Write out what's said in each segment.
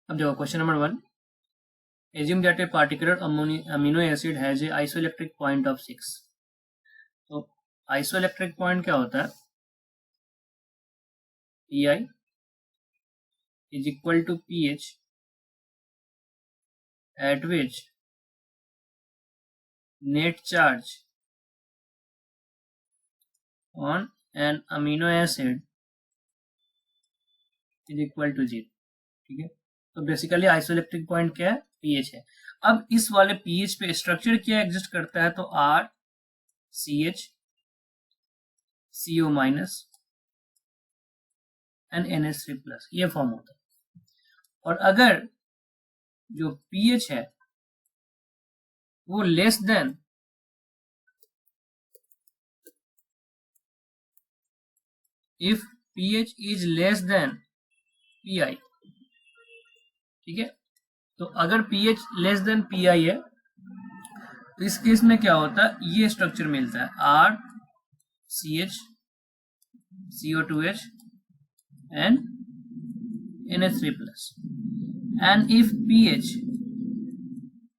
अब देखो question number 1, assume that a particular amino acid has a isoelectric point of 6. तो isoelectric point क्या होता है? Pi is equal to pH at which net charge on an amino acid is equal to 0. ठीक है, तो basically isoelectric point क्या है? PH है। अब इस वाले पीएच पे स्ट्रक्चर क्या एग्जिस्ट करता है? तो R C H CO minus and NH3 plus ये फॉर्म होता है। और अगर जो पीएच है वो less than if pH is less than PI, ठीक है, तो अगर pH लेस देन PI है तो इस केस में क्या होता है? ये स्ट्रक्चर मिलता है R CH CO2H and NH3 plus, and if pH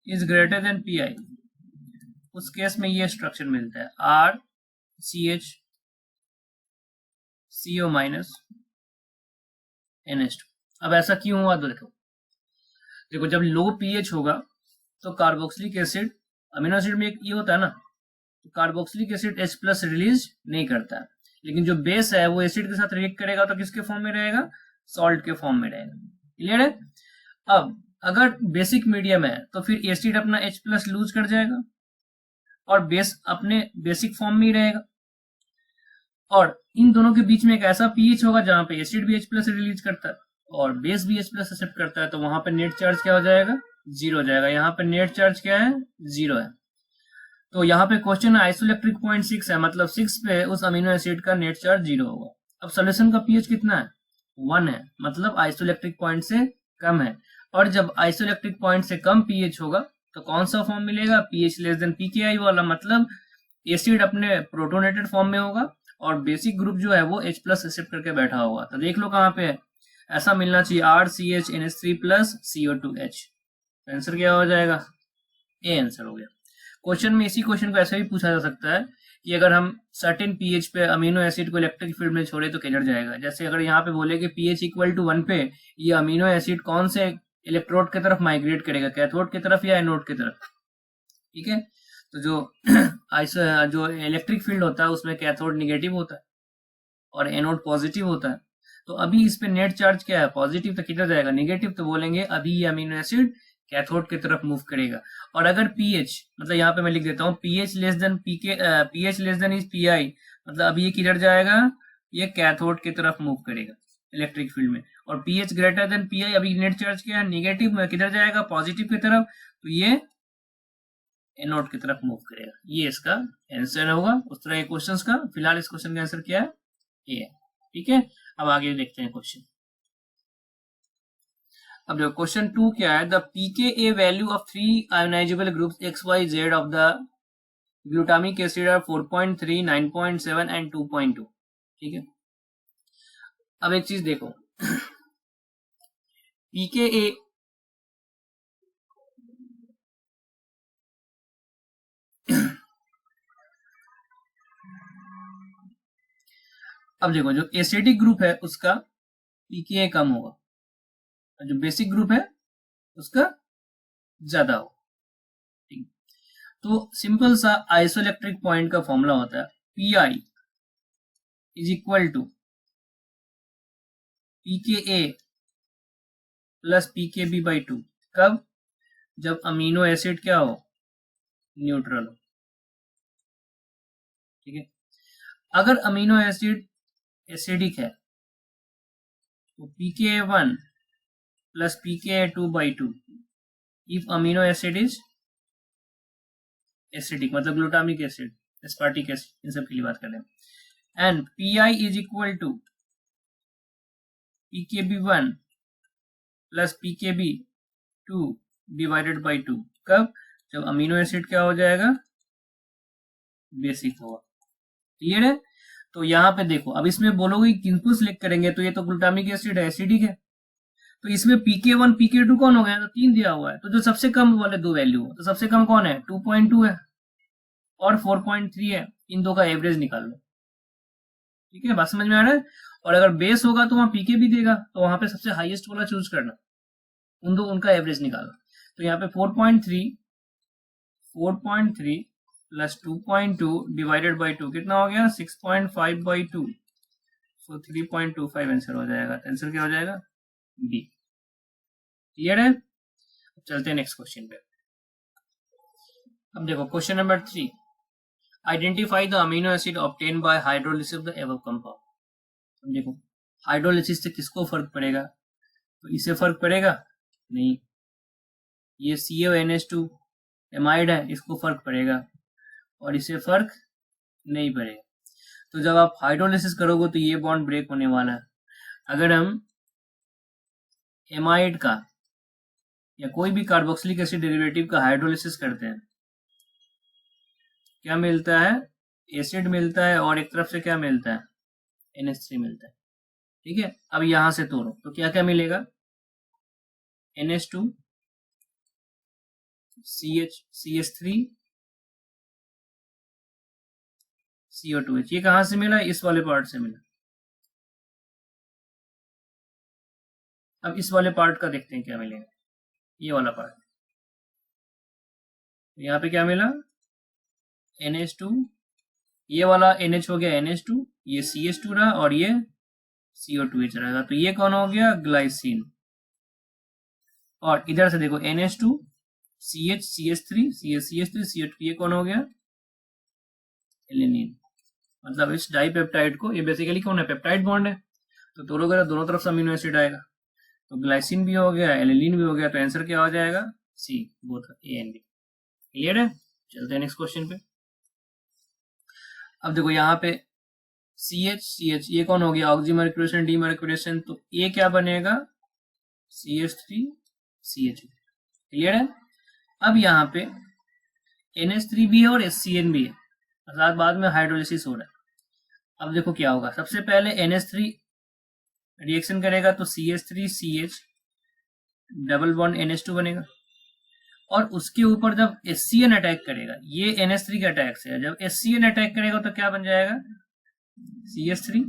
is greater than PI उस केस में ये स्ट्रक्चर मिलता है R CH CO minus NH2। अब ऐसा क्यों हुआ? तो देखो जब लो पीएच होगा तो कार्बोक्सिलिक एसिड, अमीनो एसिड में एक ये होता है ना, तो carboxylic acid H plus release नहीं करता है, लेकिन जो बेस है वो एसिड के साथ रिएक्ट करेगा तो किसके फॉर्म में रहेगा? सॉल्ट के फॉर्म में रहेगा। क्लियर है? अब अगर बेसिक मीडियम है तो फिर एसिड अपना H प्लस लूज कर जाएगा और बेस अपने बेसिक फॉर्म में ही रहेगा, और इन दोनों के बीच में एक ऐसा पीएच होगा जहां पे एसिड भी H प्लस रिलीज करता है और बेस भी H प्लस एक्सेप्ट करता है, तो वहां पे नेट चार्ज क्या हो जाएगा? 0 हो जाएगा। यहाँ पे नेट चार्ज क्या है? 0 है। तो यहाँ पे क्वेश्चन आइसोइलेक्ट्रिक पॉइंट 6 है, मतलब 6 पे उस अमीनो एसिड का नेट चार्ज 0 होगा। अब सोल्यूशन का पीएच कितना है? 1 है, मतलब आइसोइलेक्ट्रिक पॉइंट से कम है। और जब आइसोइलेक्ट्रिक पॉइंट से कम पीएच होगा तो कौन सा फॉर्म मिलेगा? पीएच लेस देन पीकेआई वाला, मतलब एसिड अपने प्रोटोनेटेड फॉर्म में होगा और बेसिक ग्रुप जो है वो H प्लस एक्सेप्ट करके बैठा होगा। तो देख लो कहाँ पे है, ऐसा मिलना चाहिए RCH NH3 plus CO2H। Answer क्या हो जाएगा? ए आंसर हो गया। क्वेश्चन में इसी क्वेश्चन को ऐसे भी पूछा जा सकता है कि अगर हम सर्टेन पीएच पे अमीनो एसिड को इलेक्ट्रिक फील्ड में छोड़े तो किधर जाएगा। जैसे अगर यहाँ पे बोले कि पीएच इक्वल टू 1 पे ये अमीनो एसिड कौन से इलेक्ट्रोड की तरफ माइग्रेट करेगा? कैथोड की तरफ या एनोड की तरफ? ठीक है, तो जो इलेक्ट्रिक फील्ड होता है उसमें कैथोड निगेटिव होता है और एनोड पॉजिटिव होता है। तो अभी इस पे नेट चार्ज क्या है? पॉजिटिव, तो किधर जाएगा? निगेटिव, तो बोलेंगे अभी ये अमीनो एसिड कैथोड की तरफ मूव करेगा। और अगर पीएच, मतलब यहाँ पे मैं लिख देता हूँ pH less than pH less than is pi, मतलब अभी ये किधर जाएगा? ये कैथोड की तरफ मूव करेगा इलेक्ट्रिक फील्ड में। और पीएच ग्रेटर देन पीआई, अभी नेट चार्ज क्या है? निगेटिव में, किधर जाएगा? पॉजिटिव की तरफ, तो ये एनोड की तरफ मूव करेगा। ये इसका आंसर होगा उस तरह के क्वेश्चंस का। फिलहाल इस क्वेश्चन का आंसर क्या है? ए है। ठीक है, अब आगे देखते हैं क्वेश्चन। अब जो क्वेश्चन 2 क्या है? The pKa value of 3 ionisable groups XYZ of the glutamic acid are 4.3, 9.7 and 2.2। ठीक है, अब एक चीज देखो, pKa अब देखो जो एसिडिक ग्रुप है उसका pKa कम होगा, जो बेसिक ग्रुप है उसका ज्यादा होगा। ठीक, तो सिंपल सा आइसोइलेक्ट्रिक पॉइंट का फॉर्मूला होता है Pi is equal to pKa plus pKb by 2। कब? जब अमीनो एसिड क्या हो? न्यूट्रल हो। ठीक है, अगर अमीनो एसिड एसिडिक है तो pKa1 plus pKa2 by 2 if amino acid is acidic, मतलब ग्लूटामिक एसिड, एस्पार्टिक एसिड, इन सब के लिए बात कर रहे हैं। And Pi is equal to pKb1 plus pKb2 divided by 2। कब? जब अमीनो एसिड क्या हो जाएगा? बेसिक होगा। क्लियर है? तो यहाँ पे देखो, अब इसमें बोलोगे किनको सिलेक्ट करेंगे, तो ये तो ग्लूटामिक एसिड है, एसिडिक है, तो इसमें pk1 pk2 कौन हो गया, तो 3 दिया हुआ है, तो जो सबसे कम वाले दो वैल्यू हो, तो सबसे कम कौन है, 2.2 है और 4.3 है, इन दो का एवरेज निकाल लो। ठीक है, बात समझ में आ रहा है। और अगर बेस होगा तो वहां पीके भी देगा, तो वहां पे सबसे हाईएस्ट वाला चूज करना, उनका एवरेज निकालना। तो यहाँ पे 4.3 प्लस 2.2 डिवाइडेड बाई 2 कितना हो गया, 6.5 बाई 2, सो 3.25 आंसर हो जाएगा। तो आंसर क्या हो जाएगा, बी। क्लियर है। चलते हैं नेक्स्ट क्वेश्चन पे। अब देखो question number 3, identify the amino acid obtain bye hydrolysis of the above compound. देखो हाइड्रोलिसिस से किसको फर्क पड़ेगा, तो इसे फर्क पड़ेगा नहीं, ये CONH2 एमाइड है, इसको फर्क पड़ेगा, और इसे फर्क नहीं पड़ेगा। तो जब आप हाइड्रोलिसिस करोगे तो ये बॉन्ड ब्रेक होने वाला है। अगर हम एमाइड का या कोई भी कार्बोक्सिलिक एसिड डेरिवेटिव का हाइड्रोलिसिस करते हैं, क्या मिलता है, एसिड मिलता है, और एक तरफ से क्या मिलता है, NH3 मिलता है। ठीक है, अब यहां से तोड़ो तो क्या क्या मिलेगा, NH2 CH3 CO2H। ये कहां से मिला, इस वाले पार्ट से मिला। अब इस वाले पार्ट का देखते हैं क्या मिलेगा, ये वाला पार्ट। यहाँ पे क्या मिला, NH2, ये वाला NH हो गया NH2, ये CH2 रहा, और ये CO2H रहेगा। तो ये कौन हो गया, ग्लाइसिन। और इधर से देखो NH2 CH3 CH3 ये कौन हो गया, एलेनिन। मतलब इस डाइपेप्टाइड को, ये बेसिकली कौन है, पेप्टाइड बॉन्ड है, तो तोड़ोगे दोनों तरफ से अमीनो एसिड आएगा, तो ग्लाइसिन भी हो गया, एलेनिन भी हो गया। तो आंसर क्या हो जाएगा, C, both A and B. Clear है। चलते हैं नेक्स्ट क्वेश्चन पे। अब देखो यहाँ पे CH ये कौन हो गया, ऑक्सीमर्क्यूरेशन डीमर्क्यूरेशन, तो ये क्या बनेगा, CH3 CH। क्लियर है। अब यहाँ पे NH3 भी है और HCN भी है, साथ बाद में हाइड्रोलिसिस हो रहा है। अब देखो क्या होगा, सबसे पहले NH3 रिएक्शन करेगा तो CH3CH डबल बॉन्ड NH2 बनेगा, और उसके ऊपर जब HCN अटैक करेगा, ये NH3 के अटैक से है, जब HCN अटैक करेगा तो क्या बन जाएगा, CH3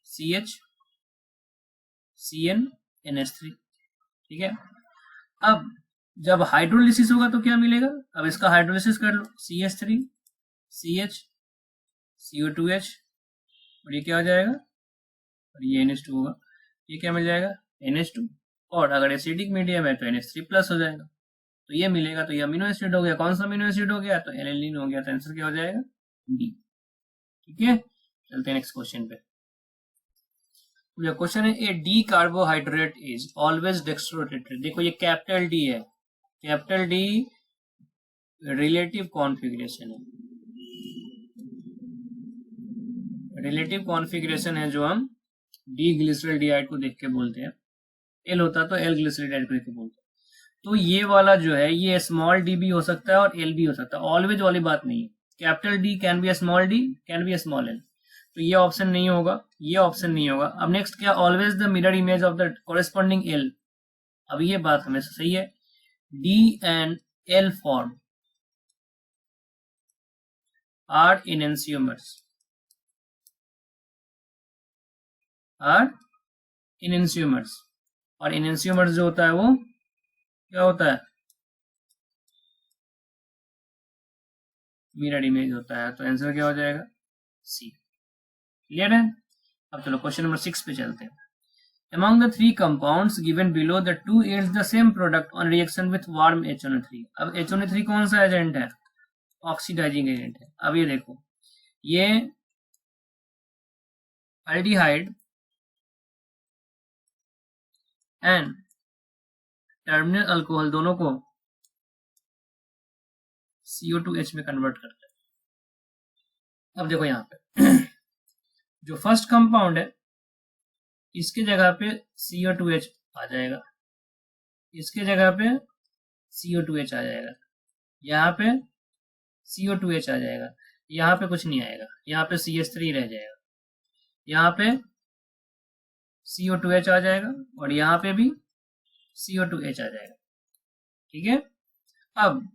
CH CN NH3। ठीक है। अब जब हाइड्रोलिसिस होगा तो क्या मिलेगा, अब इसका हाइड्रोलिसिस कर लो, CH3 CH CO2H, और ये क्या हो जाएगा, और ये NH2 होगा, ये क्या मिल जाएगा, NH2, और अगर एसिडिक मीडियम है तो NH3 प्लस हो जाएगा, तो ये मिलेगा। तो ये अमीनो एसिड हो गया, कौन सा अमीनो एसिड हो गया, तो एलेनिन हो गया। तो आंसर क्या हो जाएगा, डी। ठीक है, चलते हैं नेक्स्ट क्वेश्चन पे। क्वेश्चन है, A D carbohydrate is always dextrorotated. देखो ये कैपिटल डी है, कैपिटल डी रिलेटिव कॉन्फ़िगरेशन है, रिलेटिव कॉन्फ़िगरेशन है जो हम डी ग्लिसरॉल्डिहाइड को देख के बोलते हैं, एल होता तो एल ग्लिसरॉल्डिहाइड को देख के बोलते हैं। तो ये वाला जो है ये स्मॉल डी भी हो सकता है और एल भी हो सकता है, ऑलवेज वाली बात नहीं है। Capital D can be A small D, can be A small L, तो ये ऑप्शन नहीं होगा, ये ऑप्शन नहीं होगा। अब नेक्स्ट क्या, always the mirror image of the corresponding L. अब ये बात हमेशा सही है, D and L form are enantiomers, are enantiomers, और इनएंसियोमर्स जो होता है वो क्या होता है, मिरर इमेज होता है। तो आंसर क्या हो जाएगा, सी। क्लियर है। अब चलो क्वेश्चन नंबर 6 पे चलते हैं। Among the three compounds given below, the two yields the same product on reaction with warm HNO3। अब HNO3 कौन सा एजेंट है, ऑक्सीडाइजिंग एजेंट है। अब ये देखो, ये एल्डिहाइड एंड टर्मिनल अल्कोहल दोनों को CO2H में कन्वर्ट करता है। अब देखो यहाँ पे जो फर्स्ट कंपाउंड है इसके जगह पे CO2H आ जाएगा, इसके जगह पे CO2H आ जाएगा, यहाँ पे CO2H आ जाएगा, यहाँ पे कुछ नहीं आएगा, यहाँ पे CH3 रह जाएगा, यहाँ पे CO2H आ जाएगा और यहाँ पे भी CO2H आ जाएगा। ठीक है, अब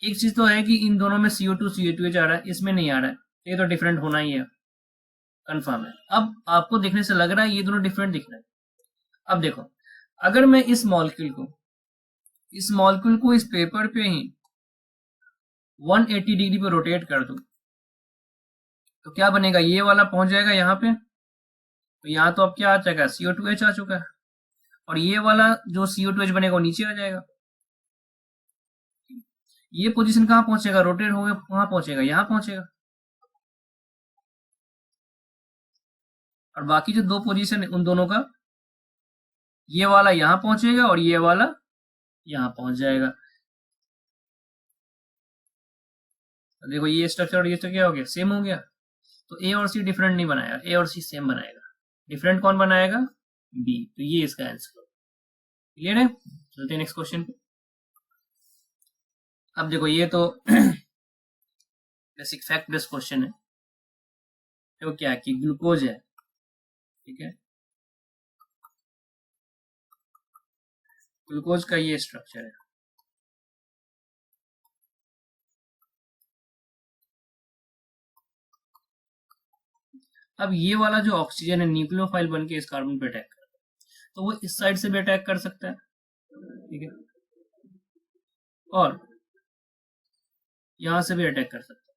एक चीज तो है कि इन दोनों में CO2 CO2H आ रहा है, इसमें नहीं आ रहा है, ये तो डिफरेंट होना ही है, कंफर्म है। अब आपको देखने से लग रहा है ये दोनों डिफरेंट दिख रहा है। अब देखो, अगर मैं इस मॉलिक्यूल को इस पेपर पे ही 180 डिग्री पे रोटेट कर दूं तो क्या बनेगा, ये वाला पहुंच जाएगा यहाँ पे, तो यहाँ तो अब क्या आ जाएगा, CO2H आ चुका है, और ये वाला जो CO2H बनेगा वो नीचे आ जाएगा। ये पोजीशन कहाँ पहुंचेगा, रोटेट हो गया कहाँ पहुंचेगा, यहाँ पहुंचेगा, और बाकी जो दो पोजीशन है उन दोनों का, ये वाला यहाँ पहुंचेगा और ये वाला यहाँ पहुंच जाएगा। तो देखो ये स्ट्रक्चर और ये स्ट्रक्चर क्या हो गया, सेम हो गया। तो ए और सी डिफरेंट नहीं बनाएगा, ए और सी सेम बनाएगा। डिफरेंट कौन बनाएगा, बी। तो ये इसका आंसर। क्लियर है, चलते हैं नेक्स्ट क्वेश्चन पे। अब देखो ये तो बेसिक फैक्ट बेस्ड क्वेश्चन है। तो क्या है कि ग्लूकोज है, ठीक है, ग्लूकोज का ये स्ट्रक्चर है। अब ये वाला जो ऑक्सीजन है न्यूक्लियोफाइल बन के इस कार्बन पे अटैक करता है, तो वो इस साइड से भी अटैक कर सकता है, ठीक है, और यहां से भी अटैक कर सकता है।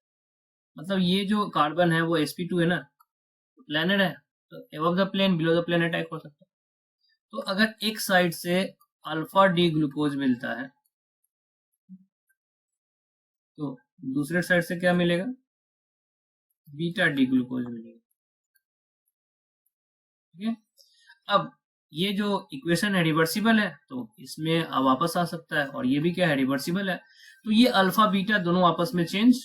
मतलब ये जो कार्बन है वो sp2 है ना, प्लेनेट है, तो above the plane below the plane attack हो सकता है। तो अगर एक साइड से अल्फा डी ग्लूकोज मिलता है तो दूसरे साइड से क्या मिलेगा, बीटा डी ग्लूकोज मिलेगा। ठीक है, अब ये जो इक्वेशन है रिवर्सिबल है, तो इसमें अब वापस आ सकता है, और ये भी क्या है, रिवर्सिबल है। तो ये अल्फा बीटा दोनों आपस में चेंज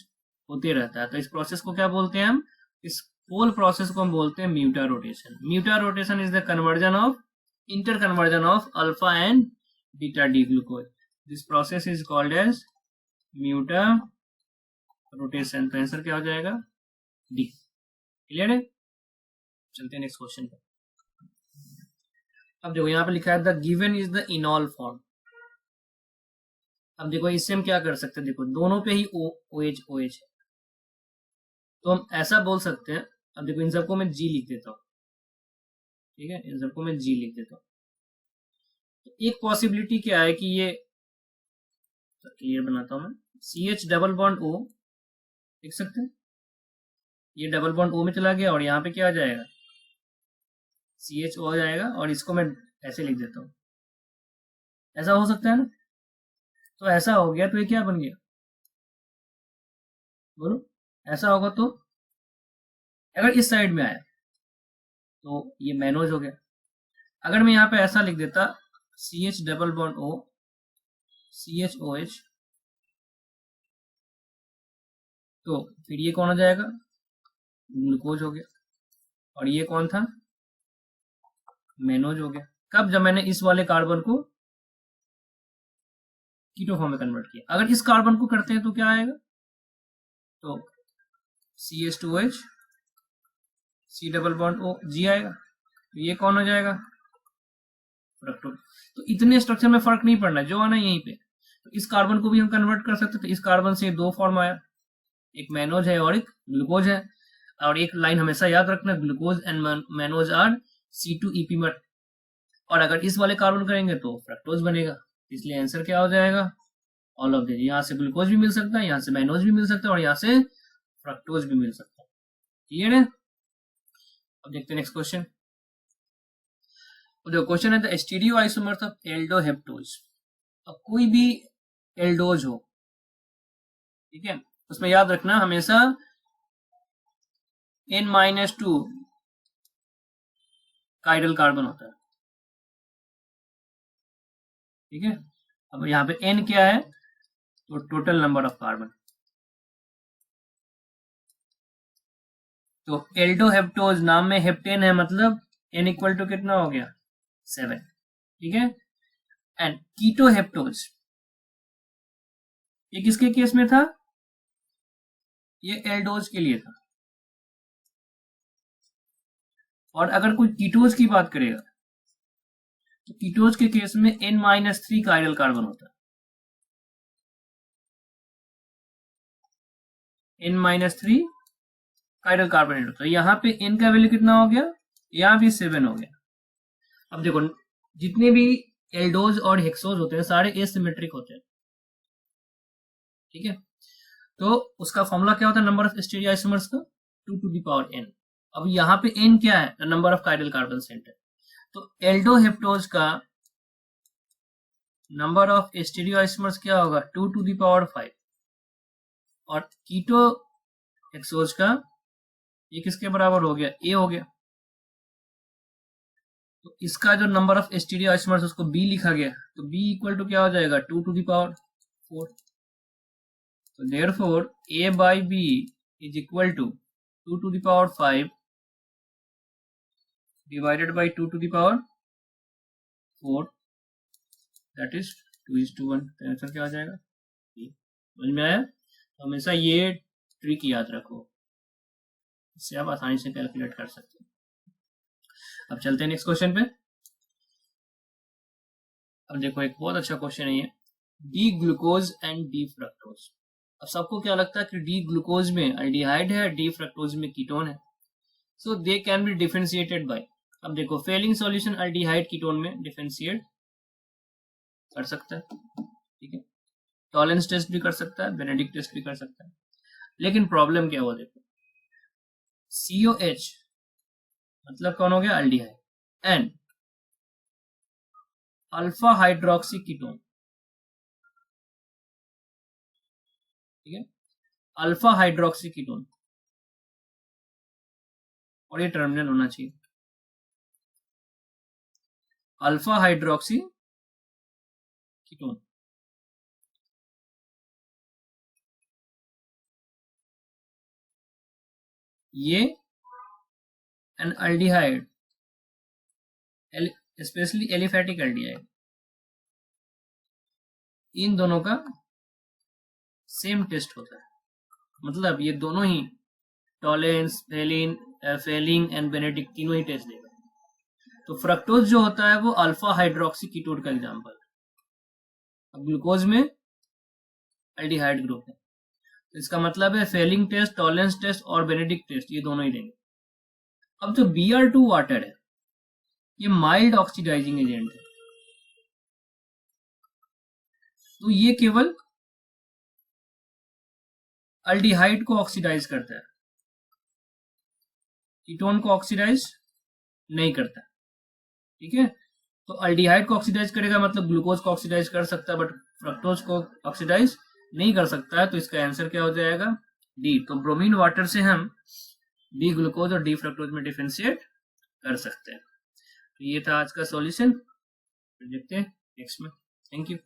होते रहता है। तो इस प्रोसेस को क्या बोलते हैं हम, इस होल प्रोसेस को हम बोलते हैं mutarotation. Mutarotation is the conversion of interconversion of alpha and beta D glucose. This process is called as mutarotation. तो आंसर क्या हो जाएगा, डी। क्लियर है, चलते हैं नेक्स्ट क्वेश्चन पे। अब देखो यहाँ पे लिखा है the given is the इनॉल form. अब देखो इससे हम क्या कर सकते हैं, देखो दोनों पे ही OH OH है, तो हम ऐसा बोल सकते हैं। अब देखो इन सबको मैं G लिख देता हूँ, ठीक है, इन सबको मैं G लिख देता हूँ। तो एक पॉसिबिलिटी क्या है कि ये क्लियर बनाता हूँ मैं, CH डबल बॉन्ड O लिख सकते हैं, ये डबल बॉन्ड O में चला गया और यहाँ पे क्या आ जाएगा, CHO आ जाएगा, और इसको मैं ऐसे लिख देता हूँ। ऐसा हो सकता है ना, तो ऐसा हो गया तो ये क्या बन गया, बोलो, ऐसा होगा तो अगर इस साइड में आया तो ये मैनोज हो गया। अगर मैं यहाँ पे ऐसा लिख देता CH double bond O CHOH, तो फिर ये कौन हो जाएगा, ग्लूकोज हो गया, और ये कौन था, मैनोज हो गया। कब, जब मैंने इस वाले कार्बन को कीटो फॉर्म में कन्वर्ट किया। अगर इस कार्बन को करते हैं तो क्या आएगा, तो CH2H C double bond O G आएगा, तो ये कौन हो जाएगा, फ्रक्टोज। तो इतने स्ट्रक्चर में फर्क नहीं पड़ना, जो आना यहीं पे। तो इस कार्बन को भी हम कन्वर्ट कर सकते, तो इस कार्बन से दो फॉर्म आया, एक मैनोज है और एक ग्लूकोज है। और एक लाइन हमेशा याद रखना, glucose and mannose are C2EP मर। और अगर इस वाले कार्बन करेंगे तो फ्रक्टोज बनेगा, इसलिए आंसर क्या हो जाएगा, ऑल ऑफ दिस। यहाँ से ग्लूकोज भी मिल सकता है, यहाँ से मैनोज भी मिल सकता है, और यहाँ से फ्रक्टोज भी मिल सकता है। क्लियर है, अब देखते हैं नेक्स्ट क्वेश्चन। तो क्वेश्चन है द स्टीरियो आइसोमर्स ऑफ एल्डोहेप्टोज। अब कोई भी एल्डोज हो, ठीक है, उसमें याद रखना हमेशा N-2 काइरल कार्बन होता है, ठीक है। अब यहाँ पे N क्या है, तो टोटल नंबर ऑफ कार्बन। तो एल्डोहेप्टोज नाम में हेप्टेन है, मतलब N इक्वल टू कितना हो गया, 7, ठीक है। एंड कीटोहेप्टोज, ये किसके केस में था, ये एल्डोज के लिए था। और अगर कोई कीटोज की बात करेगा तो कीटोज के केस में N-3 कायरल कार्बन होता है, N-3 कायरल कार्बन होता है। यहाँ पे N का वैल्यू कितना हो गया, यहाँ भी 7 हो गया। अब देखो जितने भी एल्डोज और हेक्सोज होते हैं सारे एसिमेट्रिक होते हैं, ठीक है। तो उसका फॉर्मूला क्या होता है नंबर ऑफ स्टीरियोआइसोमर्स का, 2 to the power n। अब यहाँ पे n क्या है, number of chiral carbon centre. तो एल्डोहेप्टोज का नंबर ऑफ स्टीरियोआइसोमर्स क्या होगा, 2 to the power 5। और कीटो हेक्सोज का ये किसके बराबर हो गया, a हो गया। तो इसका जो नंबर ऑफ स्टीरियोआइसोमर्स उसको b लिखा गया, तो b इक्वल टू क्या हो जाएगा, 2 to the power 4। तो therefore a by b is equal to 2 to the power 5 divided by 2 to the power 4, that is 2:1। तो आंसर क्या आ जाएगा, समझ में आया। तो हमेशा ये ट्रिक याद रखो, इससे आप आसानी से कैलकुलेट कर सकते हो। अब चलते हैं नेक्स्ट क्वेश्चन पे। अब देखो एक बहुत अच्छा क्वेश्चन है ये, D glucose and D fructose. अब सबको क्या लगता है कि डी ग्लूकोज में अल्डिहाइड है, डी फ्रक्टोज में कीटोन है, so they can be differentiated by. अब देखो फेलिंग सॉल्यूशन अल्डिहाइड कीटोन में डिफरेंशिएट कर सकता है, ठीक है, टॉलेंस टेस्ट भी कर सकता है, बेनेडिक्ट टेस्ट भी कर सकता है। लेकिन प्रॉब्लम क्या हुआ, देखो COH मतलब कौन हो गया, aldehyde, and alpha hydroxy ketone, ठीक है, अल्फा हाइड्रोक्सी कीटोन, और ये टर्मिनल होना चाहिए अल्फा हाइड्रोक्सी कीटोन। ये an aldehyde, specially aliphatic aldehyde, इन दोनों का सेम टेस्ट होता है। मतलब ये दोनों ही टॉलेंस, फेलिंग एंड बेनेडिक्ट तीनों ही टेस्ट देगा। तो फ्रक्टोज जो होता है वो अल्फा हाइड्रोक्सी कीटोन का एग्जांपल है। अब ग्लूकोज में अल्डिहाइड ग्रुप है, तो इसका मतलब है फेलिंग टेस्ट, टॉलेंस टेस्ट और बेनेडिक्ट टेस्ट ये दोनों ही देंगे। अब जो Br2 वाटर है ये माइल्ड ऑक्सीडाइजिंग एजेंट है, तो ये केवल अल्डिहाइड को ऑक्सीडाइज करता है, कीटोन को ऑक्सीडाइज नहीं करता, ठीक है। तो अल्डिहाइड को ऑक्सीडाइज करेगा मतलब ग्लूकोज को ऑक्सीडाइज कर सकता है, बट फ्रक्टोज को ऑक्सीडाइज नहीं कर सकता है। तो इसका आंसर क्या हो जाएगा, डी। तो ब्रोमीन वाटर से हम डी ग्लूकोज और डी फ्रक्टोज में डिफरेंशिएट कर सकते हैं। तो ये था आज का सॉल्यूशन, देखते हैं नेक्स्ट में। Thank you.